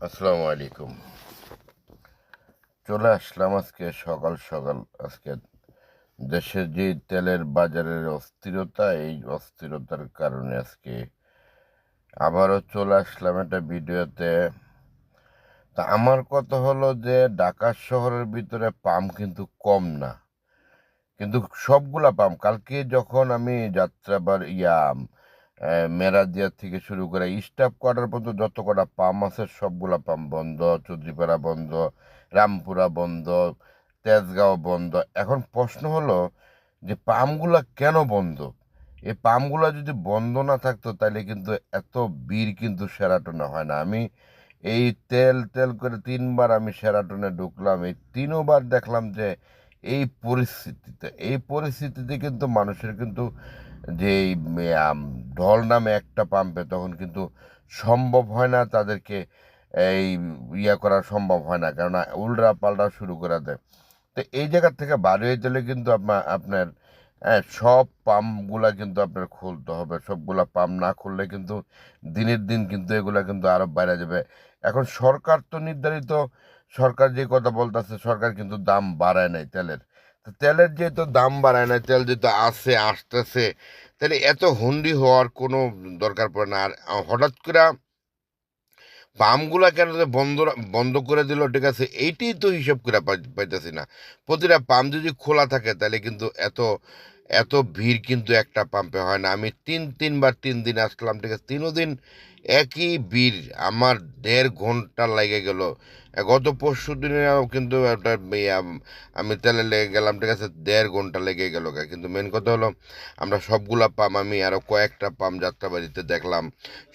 আসসালামু আলাইকুম। চলে আসলাম আজকে সকাল সকাল। আজকে দেশের যে তেলের বাজারের অস্থিরতা, এই অস্থিরতার কারণে আজকে আবারও চলে আসলাম একটা ভিডিওতে। তা আমার কথা হলো যে ঢাকা শহরের ভিতরে পাম্প কিন্তু কম না, কিন্তু সবগুলা পাম্প কালকে যখন আমি যাত্রাবার মেরাদিয়া থেকে শুরু করে স্টাফ কোয়ার্টার পর্যন্ত যত কটা পাম্প আছে সবগুলা পাম্প বন্ধ। চৌধুরীপাড়া বন্ধ, রামপুরা বন্ধ, তেজগাঁও বন্ধ। এখন প্রশ্ন হলো যে পাম্পগুলা কেন বন্ধ? এই পাম্পগুলা যদি বন্ধ না থাকতো তাহলে কিন্তু এত ভিড় কিন্তু সেরাটনে হয় না। আমি এই তেল তেল করে তিনবার আমি সেরাটনে ঢুকলাম, এই তিনবার দেখলাম যে এই পরিস্থিতিতে কিন্তু মানুষের কিন্তু যে এই ঢল নামে একটা পাম্পে তখন কিন্তু সম্ভব হয় না তাদেরকে এই করা সম্ভব হয় না, কেননা উল্টা পাল্টা শুরু করে দেয়। তো এই জায়গা থেকে বাড়ি হয়ে গেলে কিন্তু আপনার সব পাম্পগুলা কিন্তু আপনার খুলতে হবে। সবগুলা পাম্প না খুললে কিন্তু দিনের দিন কিন্তু এগুলা কিন্তু আরো বাইরে যাবে। এখন সরকার তো নির্ধারিত, সরকার যে কথা বলতেছে, সরকার কিন্তু দাম বাড়ায় নাই তেলের। তো তেলের যেহেতু দাম বাড়ায় নাই, তেল যেহেতু আসতেছে, তাহলে এত হুন্ডি হওয়ার কোনো দরকার পড়ে না। আর হঠাৎ করে পাম্পগুলা কেন যে বন্ধ করে দিল, ঠিক আছে, এইটাই তো হিসাব করে পাইতেছি না। প্রতিটা পাম্প যদি খোলা থাকে তাহলে কিন্তু এত এত ভিড় কিন্তু একটা পাম্পে হয় না। আমি তিনবার 3 দিন আসলাম, ঠিক আছে, 3 দিন একই ভিড়। আমার 1.5 ঘন্টা লেগে গেল। গত পরশু দিনে কিন্তু একটা আমি তেলে লেগে গেলাম, ঠিক আছে, 1.5 ঘন্টা লেগে গেল। কিন্তু মেন কথা হলো আমরা সবগুলা পাম্প, আমি আরো কয়েকটা পাম্প যাত্রাবাড়িতে দেখলাম,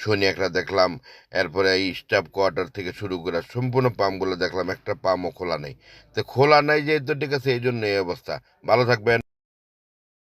শনি একটা দেখলাম, এরপরে এই স্টাফ কোয়ার্টার থেকে শুরু করে সম্পূর্ণ পাম্পগুলো দেখলাম, একটা পাম্পও খোলা নেই। তো খোলা নাই যেহেতু, ঠিক আছে, এই জন্য এই অবস্থা। ভালো থাকবেন।